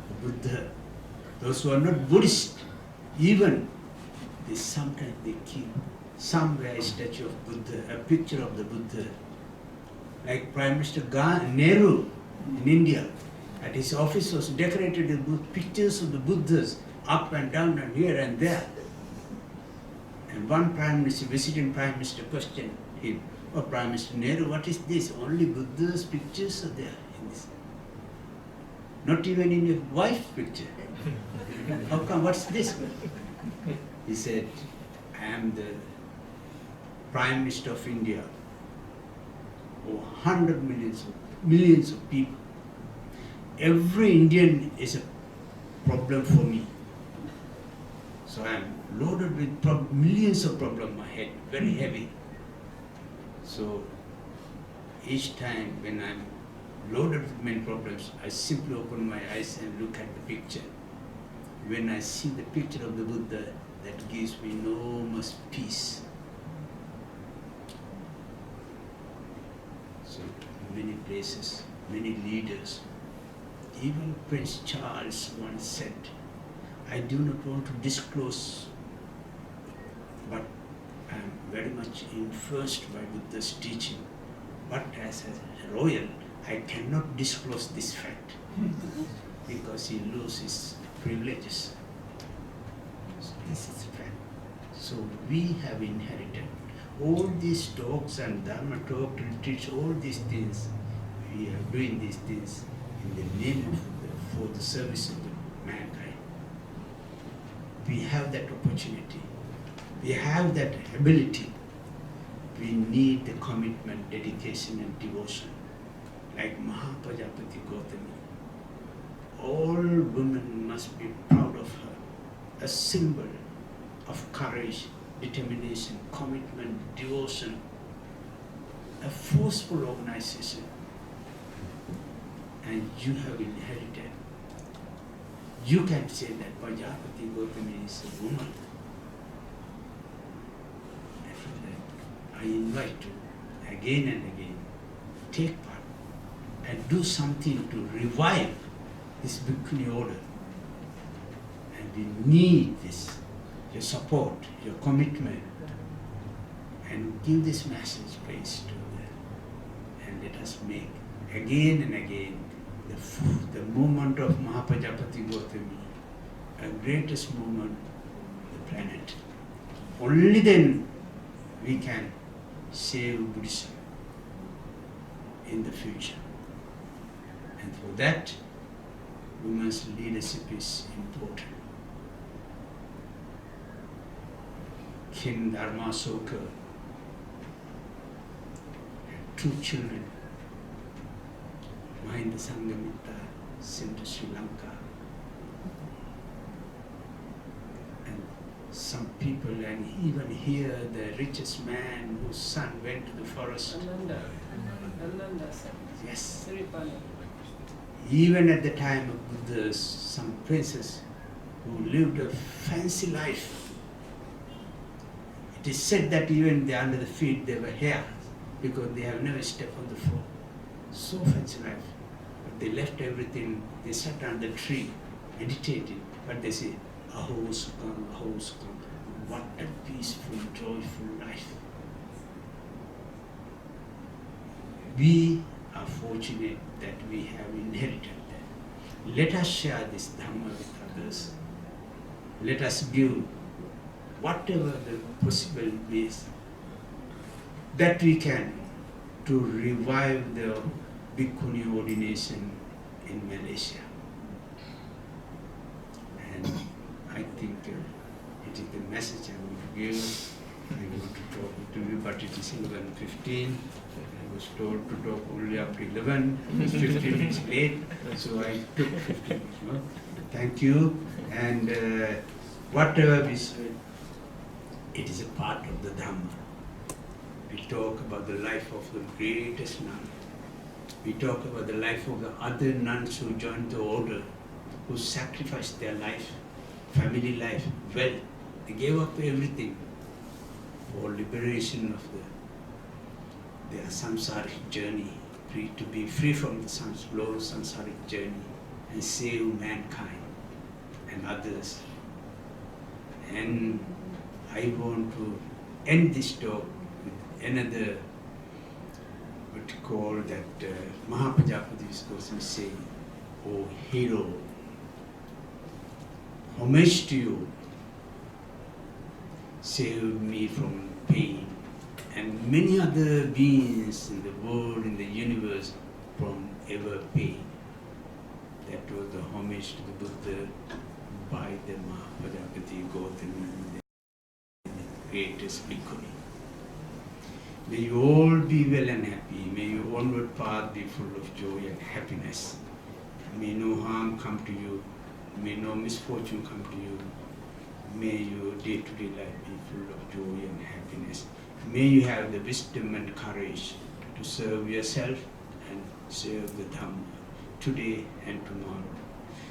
S1: for Buddha. Those who are not Buddhist, even they sometimes they keep somewhere a statue of Buddha, a picture of the Buddha. Like Prime Minister Nehru in India, at his office was decorated with pictures of the Buddhas up and down and here and there. And one Prime Minister, visiting Prime Minister, questioned him, "Oh, Prime Minister Nehru, what is this? Only Buddha's pictures are there in this. Not even in your wife's picture. How come, what's this?" He said, "I am the Prime Minister of India, over millions of people. Every Indian is a problem for me. So I am loaded with millions of problems in my head, very heavy. So each time when I am loaded with many problems, I simply open my eyes and look at the picture. When I see the picture of the Buddha, that gives me enormous peace." So many places, many leaders, even Prince Charles once said, "I do not want to disclose, but I am very much influenced by Buddha's teaching. But as a royal, I cannot disclose this fact because he loses his privileges." So this is the fact. So we have inherited all these talks and Dharma talk, retreats, all these things. We are doing these things in the name of for the service of the mankind. We have that opportunity. We have that ability. We need the commitment, dedication and devotion. Like Maha Gautami. All women must be proud of her. A symbol of courage, determination, commitment, devotion. A forceful organization. And you have inherited. You can say that Prajapati Gautami is a woman. After that, I invite you again and again, take part and do something to revive this Bhikkhuni order. And we need this, your support, your commitment, and give this message please to them. And let us make again and again the movement of Mahapajapati Gautami, a greatest movement on the planet. Only then we can save Buddhism in the future. And for that, women's leadership is important. King Dharmasoka had 2 children. Mahinda Sanghamitra sent to Sri Lanka. And some people, and even here, the richest man whose son went to the forest.
S3: Ananda son.
S1: Yes.
S3: Siripala.
S1: Even at the time of Buddha, some princes who lived a fancy life. It is said that even under the feet there were hairs because they have never stepped on the floor. So fancy life. But they left everything, they sat under the tree, meditated, but they say, Aho Sukham, Aho Sukham. What a peaceful, joyful life. We are fortunate that we have inherited that. Let us share this Dhamma with others. Let us give whatever the possible ways that we can to revive the Bhikkhuni ordination in Malaysia. And I think it is the message I want to give. I want to talk to you, but it is 11:15. I was told to talk only up to 11. It's 15 minutes late, so I took 15 minutes more. Thank you. And whatever we said, it is a part of the Dhamma. We talk about the life of the greatest nun. We talk about the life of the other nuns who joined the order, who sacrificed their life, family life, wealth. They gave up everything for liberation of their samsaric journey, to be free from the slow samsaric journey and save mankind and others. And I want to end this talk with another, what you call that, Maha goes and say, "Oh hero, homage to you, save me from pain, and many other beings in the world, in the universe, from ever pain." That was the homage to the Buddha by the Maha Gautami, the greatest Bhikkhuni. May you all be well and happy. May your onward path be full of joy and happiness. May no harm come to you. May no misfortune come to you. May your day-to-day life be full of joy and happiness. May you have the wisdom and courage to serve yourself and serve the Dhamma today and tomorrow.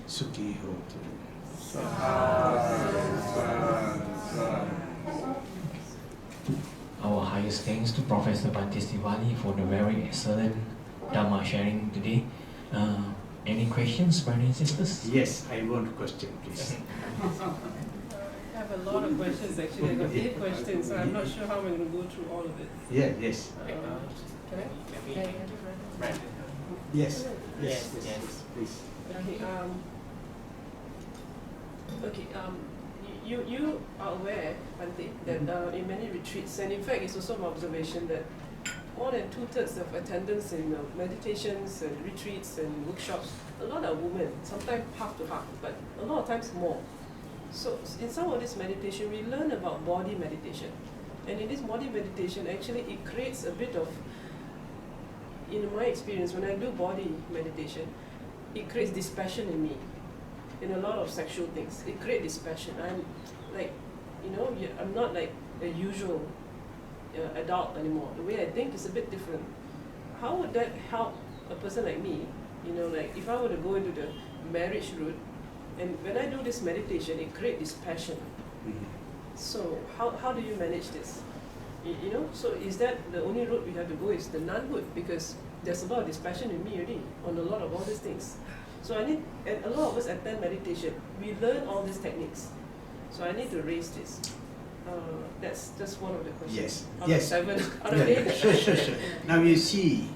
S1: Sukhi hotu.
S4: Our highest thanks to Professor Bhante Seevali for the very excellent Dhamma sharing today. Any questions, brothers and sisters?
S1: Yes, I want a question, please.
S3: I have a lot of questions actually. I got 8 questions, so I'm not sure how I'm going to go through all of it.
S1: Yeah, yes.
S3: Can I?
S1: Yes, yes, please.
S3: Okay, you are aware, Bhante, that in many retreats, and in fact it's also my observation that more than 2/3 of attendants in meditations and retreats and workshops, a lot are women, sometimes half to half, but a lot of times more. So in some of this meditation, we learn about body meditation. And in this body meditation, actually it creates a bit of, in my experience, when I do body meditation, it creates dispassion in me, in a lot of sexual things. It creates dispassion. I'm like, I'm not like a usual adult anymore. The way I think is a bit different. How would that help a person like me? Like if I were to go into the marriage route, and when I do this meditation, it creates this passion.
S1: Mm-hmm.
S3: So how do you manage this? So is that the only route we have to go is the nunhood? Because there's a lot of dispassion in me already on a lot of all these things. So and a lot of us attend meditation. We learn all these techniques. So I need to raise this. That's just one of the questions.
S1: Yes.
S3: Out
S1: Yes.
S3: of 7, out of 8.
S1: Sure. Now you see,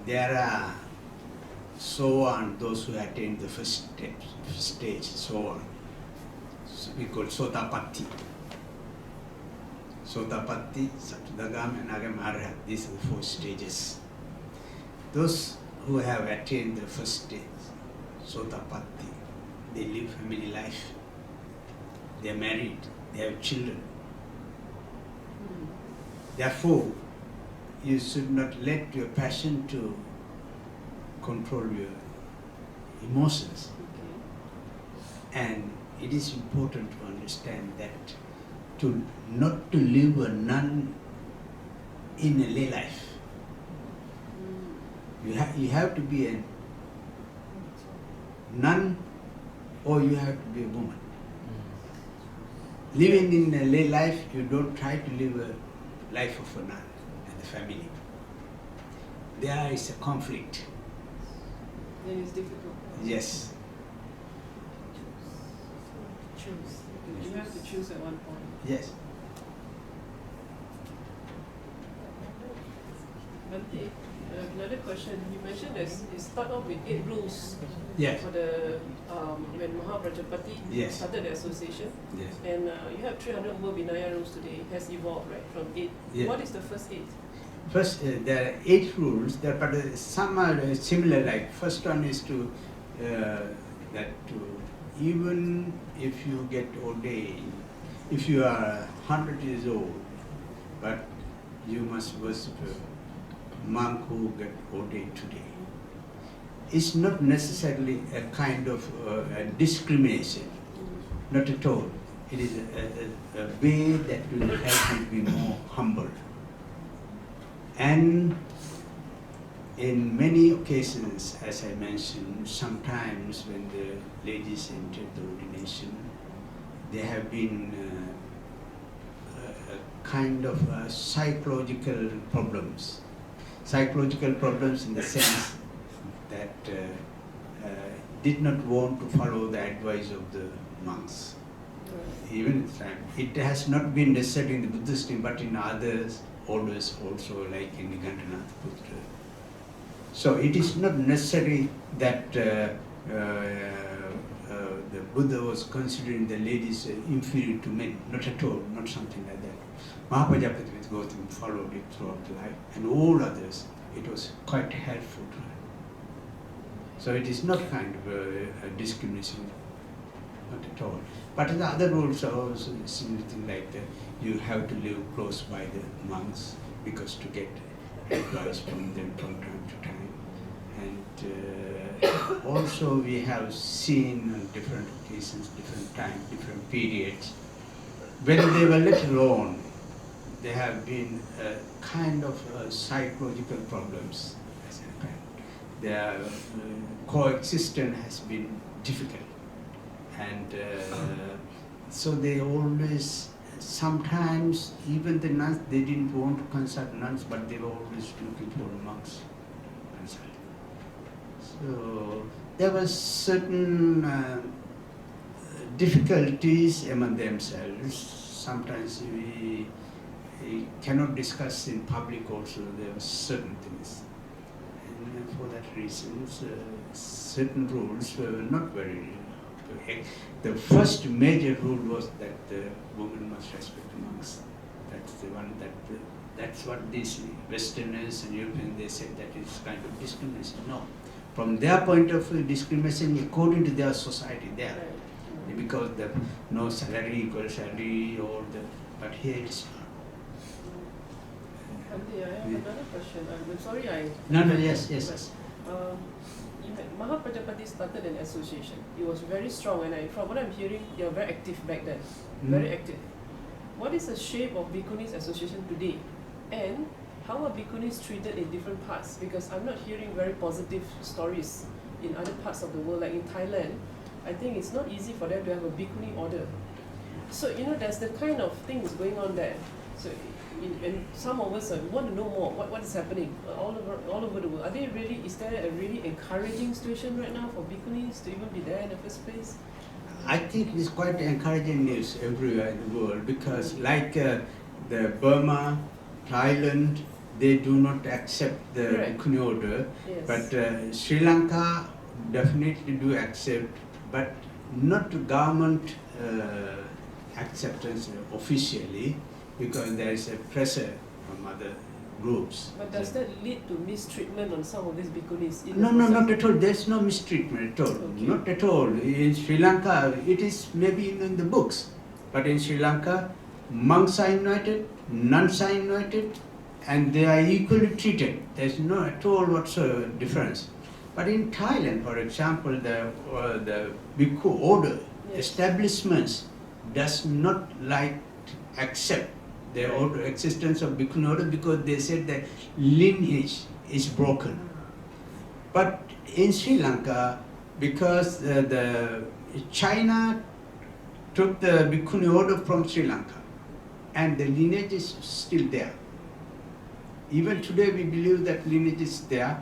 S1: there are so on those who attain the first stage, so on. So we call Sotapatti. Sotapatti, Satudagam, and Agam Arhat. These are the 4 stages. Those who have attained the first stage, Sotapatti, they live family life. They are married, they have children, Therefore, you should not let your passion to control your emotions. And it is important to understand that not to live a nun in a lay life. You have to be a nun or you have to be a woman. Living in a lay life, you don't try to live a life of a nun and the family. There is a conflict.
S3: Then it's difficult.
S1: Yes.
S3: Choose. You have to choose at one point.
S1: Yes.
S3: Bhante, another question. You mentioned it start off with 8 rules
S1: Yes.
S3: for the when Maha Prajapati
S1: Yes.
S3: started the association,
S1: Yes.
S3: and you have 300 over Vinaya rules today. It has evolved, right, from 8.
S1: Yeah.
S3: What is the first 8?
S1: First, there are 8 rules, but some are similar. Like first one is to even if you get ordained, if you are 100 years old, but you must worship a monk who get ordained today. It's not necessarily a kind of a discrimination, not at all. It is a way that will help you be more humble. And in many occasions, as I mentioned, sometimes when the ladies enter the ordination, there have been a kind of psychological problems. Psychological problems in the sense that did not want to follow the advice of the monks. Even at the time, it has not been necessary in the Buddhist team, but in others, always also like in Nigantanath Putra. So it is not necessary that the Buddha was considering the ladies inferior to men, not at all, not something like that. Maha Prajapati with Gautam followed it throughout life, and all others, it was quite helpful to her. So it is not kind of a discrimination, not at all. But the other rules are also something like that. You have to live close by the monks because to get advice from them from time to time. And also we have seen on different occasions, different times, different periods, when they were let alone, there have been kind of psychological problems. Their coexistence has been difficult. And so they always, sometimes even the nuns, they didn't want to consult nuns, but they were always looking for monks. So there were certain difficulties among themselves. Sometimes we cannot discuss in public also, there were certain things. And for that reason, certain rules were not very. The first major rule was that the woman must respect the monks. That's the one that's what these Westerners and Europeans, they said that it's kind of discrimination. No. From their point of view, discrimination according to their society there. Because the no salary equals salary or but here it's not.
S3: Bhante, I have another question. I'm sorry
S1: No, yes.
S3: Maha Prajapati started an association. It was very strong, and from what I'm hearing, they were very active back then. Very active. What is the shape of Bhikkhunis association today? And how are Bhikkhunis treated in different parts? Because I'm not hearing very positive stories in other parts of the world. Like in Thailand, I think it's not easy for them to have a Bhikkhuni order. So, there's the kind of things going on there. So, and some of us want to know more. What is happening all over the world? Is there a really encouraging situation right now for Bhikkhunis to even be there in the first place?
S1: I think it's quite encouraging news everywhere in the world because like the Burma, Thailand, they do not accept the Bhikkhuni order.
S3: Yes.
S1: But Sri Lanka definitely do accept, but not to government acceptance officially, because there is a pressure from other groups.
S3: But does that lead to mistreatment on some of these Bhikkhunis?
S1: No, not at all. There's no mistreatment at all.
S3: Okay.
S1: Not at all. In Sri Lanka, it is maybe in the books, but in Sri Lanka, monks are invited, nuns are invited, and they are equally treated. There's no at all whatsoever difference. But in Thailand, for example, the Bhikkhu order establishments does not accept the order, existence of Bhikkhuni order, because they said that lineage is broken. But in Sri Lanka, because China took the Bhikkhuni order from Sri Lanka, and the lineage is still there. Even today we believe that lineage is there.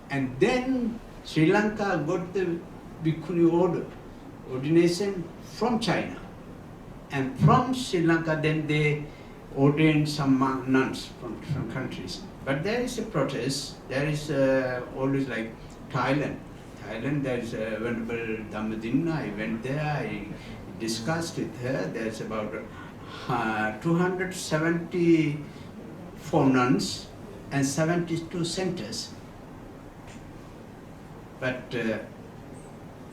S1: And then Sri Lanka got the Bhikkhuni order, ordination from China. And from Sri Lanka then they ordained some nuns from different countries. But there is a protest. There is always like Thailand. There is a Venerable Dhammadinna. I went there, I discussed with her. There's about 274 nuns and 72 centers. But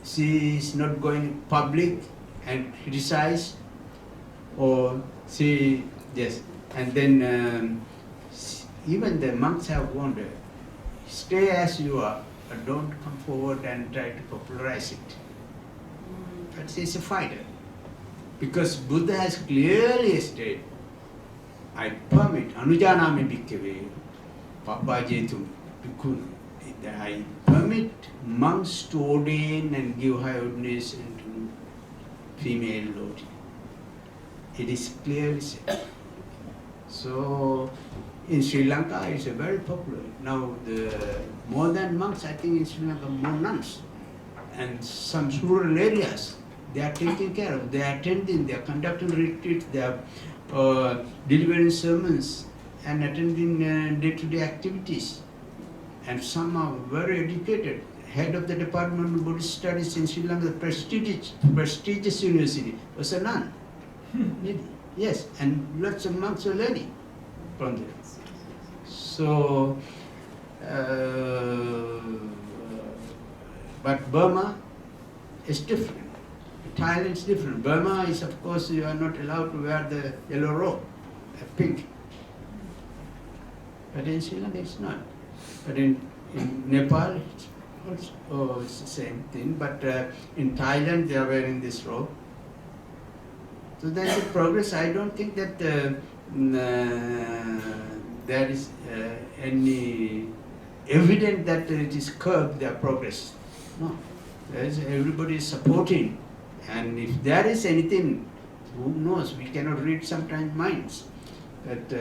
S1: she is not going public and criticize, or she, yes. And then even the monks have warned her, stay as you are, but don't come forward and try to popularize it. But she's a fighter. Because Buddha has clearly stated, I permit, anujanami bhikkhave, papajetum bhikkhuni. I permit monks to ordain and give high ordination to female devotee. It is clearly said. So in Sri Lanka it's very popular. Now more than monks, I think in Sri Lanka more nuns. And some rural areas, they are taking care of, they are attending, they are conducting retreats, they are delivering sermons and attending day-to-day activities. And some are very educated. Head of the Department of Buddhist Studies in Sri Lanka, the prestigious university, was a nun. Yes, and lots of monks are learning from there. So, but Burma is different. Thailand is different. Burma is, of course, you are not allowed to wear the yellow robe, pink. But in Sri Lanka it's not. But in Nepal, it's the same thing. But in Thailand, they are wearing this robe. So there's a progress. I don't think that there is any evidence that it is curbed their progress. No, everybody is supporting. And if there is anything, who knows? We cannot read sometimes minds. But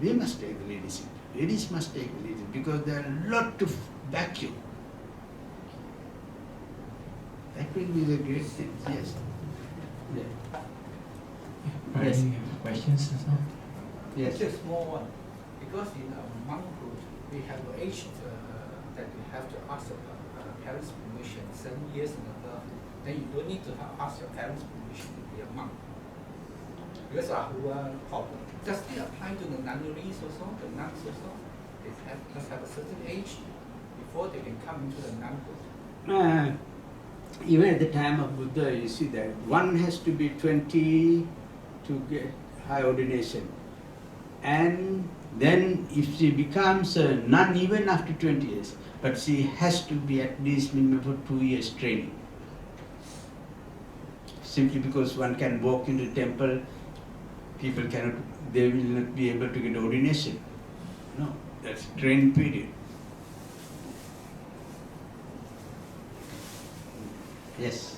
S1: we must take the leadership. Ladies must take the leadership because there are a lot to back you. That will be the great thing. Yes. Yeah.
S4: Yes. Any questions?
S1: Yes.
S5: Just a small one. Because in monkhood, we have an age that you have to ask parents' permission, 7 years and above. Then you don't need to ask your parents' permission to be a monk. Because does it apply to the nunneries also, the nuns also? They must have a certain age before they can come into the nunhood.
S1: Even at the time of Buddha, you see that one has to be 20 to get high ordination. And then if she becomes a nun even after 20 years, but she has to be at least minimum for 2 years training. Simply because one can walk into the temple, people cannot, they will not be able to get ordination. No, that's training period. Yes.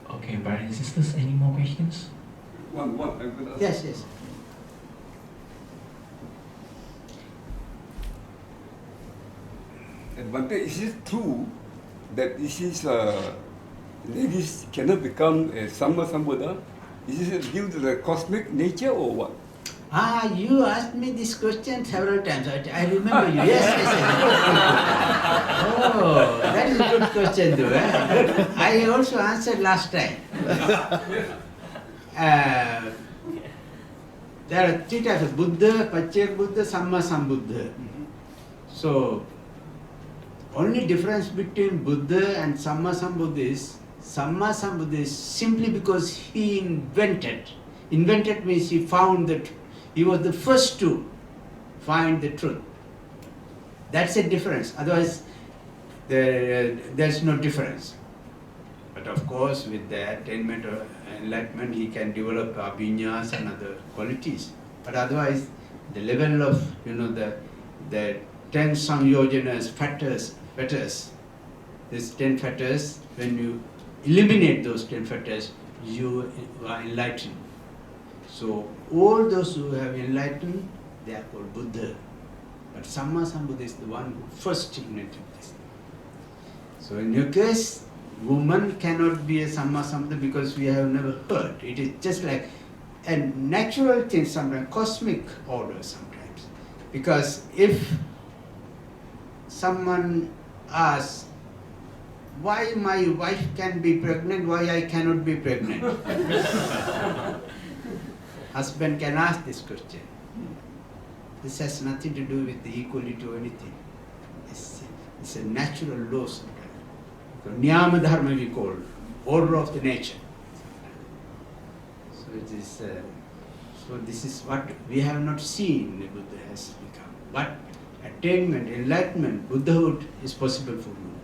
S4: Okay, brothers and sisters, any more questions?
S6: One, I'm going to ask.
S1: Yes, yes.
S6: Bhante, is it true that ladies cannot become a Sambuddha? Is it due to the cosmic nature or what?
S1: You asked me this question several times. I remember you. Yes. Oh, that is a good question though. I also answered last time. There are 3 types of Buddha, Pacceka Buddha, Samma Sambuddha. So, only difference between Buddha and Samma Sambuddha is simply because he Invented means he found that he was the first to find the truth. That's a difference. Otherwise, there's no difference. But of course, with the attainment of enlightenment, he can develop abhinyas and other qualities. But otherwise, the level of the 10 samyojanas, fetters, these 10 fetters, when you eliminate those 10 fetters, you are enlightened. So all those who have enlightened, they are called Buddha. But Samma Sambuddha is the one who first invented this. So in your case, woman cannot be a Samma Sambuddha because we have never heard. It is just like a natural thing, sometimes cosmic order sometimes. Because if someone asks, why my wife can be pregnant, why I cannot be pregnant? Husband can ask this question. This has nothing to do with the equality or anything. It's a natural law sometimes. Niyama dharma we call, order of the nature. So it is. So this is what we have not seen the Buddha has become. But attainment, enlightenment, Buddhahood is possible for women.